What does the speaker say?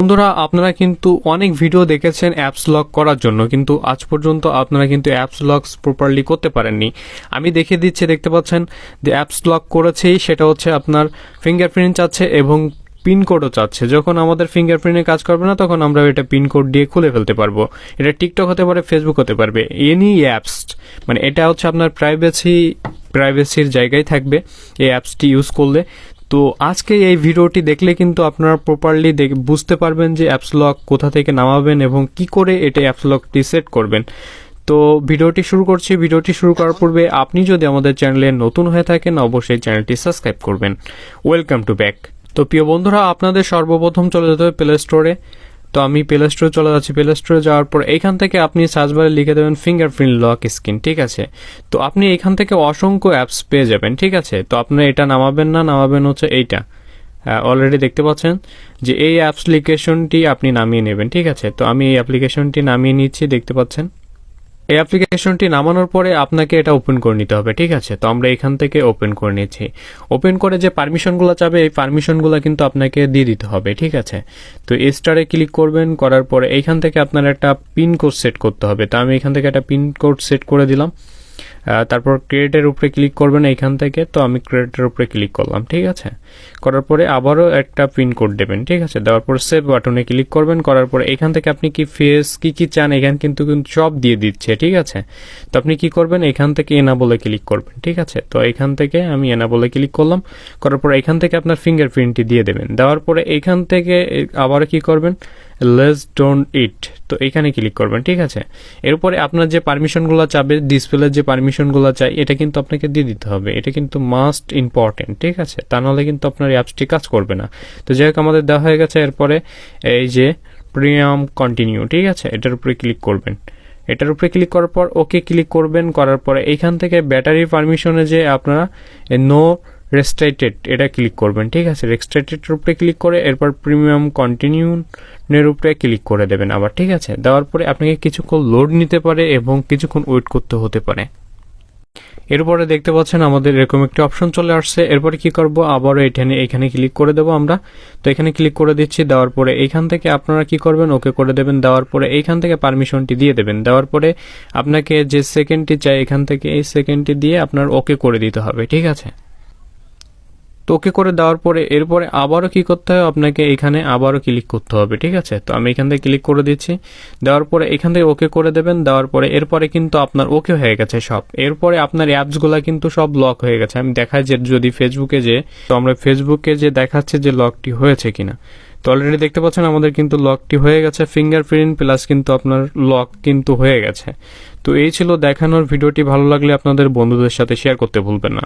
বন্ধুরা আপনারা কিন্তু অনেক ভিডিও দেখেছেন অ্যাপস লক করার জন্য, কিন্তু আজ পর্যন্ত আপনারা কিন্তু অ্যাপস লক প্রপারলি করতে পারেননি। আমি দেখিয়ে দিচ্ছি, দেখতে পাচ্ছেন যে অ্যাপস লক করেছেই, সেটা হচ্ছে আপনার ফিঙ্গারপ্রিন্ট চাচ্ছে এবং পিনকোডও চাচ্ছে। যখন আমাদের ফিঙ্গারপ্রিন্টে কাজ করবে না তখন আমরা এটা পিনকোড দিয়ে খুলে ফেলতে পারবো। এটা টিকটক হতে পারে, ফেসবুক হতে পারবে, এনি অ্যাপস, মানে এটা হচ্ছে আপনার প্রাইভেসির জায়গায় থাকবে এই অ্যাপসটি ইউজ করলে। তো আজকে এই ভিডিওটি দেখলে কিন্তু আপনারা প্রপারলি বুঝতে পারবেন যে অ্যাপস লক কোথা থেকে নামাবেন এবং কি করে এটা অ্যাপস লকটি সেট করবেন। তো ভিডিওটি শুরু করছি। ভিডিওটি শুরু করার পূর্বে আপনি যদি আমাদের চ্যানেলে নতুন হয়ে থাকেন অবশ্যই চ্যানেলটি সাবস্ক্রাইব করবেন। Welcome to back. তো প্রিয় বন্ধুরা, আপনাদের সর্বপ্রথম চলে যেতে হবে প্লে স্টোরে। তো আমি প্লে স্টোরে চলে যাচ্ছি। প্লে স্টোরে যাওয়ার পর এইখান থেকে আপনি সার্চ বারে লিখে দেবেন ফিঙ্গারপ্রিন্ট লক স্ক্রিন, ঠিক আছে। তো আপনি এখান থেকে অসংখ্য অ্যাপস পেয়ে যাবেন, ঠিক আছে। তো আপনারা এটা নামাবেন হচ্ছে এইটা, অলরেডি দেখতে পাচ্ছেন যে এই অ্যাপ্লিকেশনটি আপনি নামিয়ে নেবেন, ঠিক আছে। তো আমি এই অ্যাপ্লিকেশনটি নামিয়ে নিচ্ছি, দেখতে পাচ্ছেন। এই অ্যাপ্লিকেশনটি নামানোর পরে আপনাকে এটা ওপেন করে নিতে হবে, ঠিক আছে। তো আমরা এখান থেকে ওপেন করে নিচ্ছি। ওপেন করে যে পারমিশনগুলো চাবে এই পারমিশনগুলো কিন্তু আপনাকে দিয়ে দিতে হবে, ঠিক আছে। তো স্টারে ক্লিক করবেন, করার পরে এইখান থেকে আপনার একটা পিন কোড সেট করতে হবে। তো আমি এখান থেকে একটা পিন কোড সেট করে দিলাম। তারপর ক্রিয়েটের উপরে ক্লিক করবেন এইখান থেকে। তো আমি ক্রিয়েটের উপরে ক্লিক করলাম, ঠিক আছে। করার পরে আবারও একটা পিন কোড দেবেন, ঠিক আছে। দেওয়ার পর সেভ বাটনে ক্লিক করবেন। করার পরে এখান থেকে আপনি কি ফেস কি চান এখান কিন্তু সব দিয়ে দিচ্ছে, ঠিক আছে। তো আপনি কি করবেন, এখান থেকে এনাবলে ক্লিক করবেন, ঠিক আছে। তো এখান থেকে আমি এনাবলে ক্লিক করলাম। করার পরে এখান থেকে আপনার ফিঙ্গারপ্রিন্টটি দিয়ে দেবেন। দেওয়ার পরে এখান থেকে আবার কি করবেন, লেস ডোন্ট ইট, তো এখানে ক্লিক করবেন, ঠিক আছে। এরপরে আপনার যে পারমিশনগুলো চাবে, ডিসপ্লের যে পারমিশনগুলো চাই এটা কিন্তু আপনাকে দিয়ে দিতে হবে। এটা কিন্তু মাস্ট ইম্পর্টেন্ট, ঠিক আছে। তা নাহলে কিন্তু আপনার অ্যাপসটি কাজ করবে না। তো যাই হোক আমাদের দেওয়া হয়ে গেছে। এরপরে এই যে প্রিমিয়াম কন্টিনিউ, ঠিক আছে, এটার উপরে ক্লিক করবেন। এটার উপরে ক্লিক করার পর ওকে ক্লিক করবেন। করার পরে এইখান থেকে ব্যাটারি পারমিশনে যে আপনারা নো রেস্ট্রিক্টেড এটা ক্লিক করবেন, ঠিক আছে। রেস্ট্রিক্টেডের উপরে ক্লিক করে এরপর প্রিমিয়াম কন্টিনিউর উপরে ক্লিক করে দেবেন আবার, ঠিক আছে। দেওয়ার পরে আপনাকে কিছুক্ষণ লোড নিতে পারে এবং কিছুক্ষণ ওয়েট করতে হতে পারে। এরপরে দেখতে পাচ্ছেন আমাদের এরকম একটি অপশন চলে আসছে। এরপরে কি করব, আবারও এখানে ক্লিক করে দেবো আমরা। তো এখানে ক্লিক করে দিচ্ছি। দেওয়ার পরে এইখান থেকে আপনারা কি করবেন, ওকে করে দেবেন। দেওয়ার পরে এইখান থেকে পারমিশনটি দিয়ে দেবেন। দেওয়ার পরে আপনাকে যে সেকেন্ডটি চাই এখান থেকে এই সেকেন্ডটি দিয়ে আপনার ওকে করে দিতে হবে, ঠিক আছে। তো ওকে করে দেওয়ার পরে এরপরে আবারও কি করতে হবে, আপনাকে এখানে আবারও ক্লিক করতে হবে, ঠিক আছে। তো আমি এখান থেকে ক্লিক করে দিচ্ছি। দেওয়ার পরে এখান থেকে ওকে করে দেবেন। দেওয়ার পরে এরপরে কিন্তু আপনার ওকে হয়ে গেছে সব। এরপরে আপনার অ্যাপসগুলো কিন্তু সব লক হয়ে গেছে। আমি দেখাই যে যদি ফেসবুকে তো আমরা ফেসবুকে যে দেখাচ্ছে যে লকটি হয়েছে কিনা। তো অলরেডি দেখতে পাচ্ছেন আমাদের কিন্তু লকটি হয়ে গেছে, ফিঙ্গারপ্রিন্ট প্লাস কিন্তু আপনার লক কিন্তু হয়ে গেছে। তো এই ছিল দেখানোর ভিডিওটি। ভালো লাগলে আপনাদের বন্ধুদের সাথে শেয়ার করতে ভুলবেন না।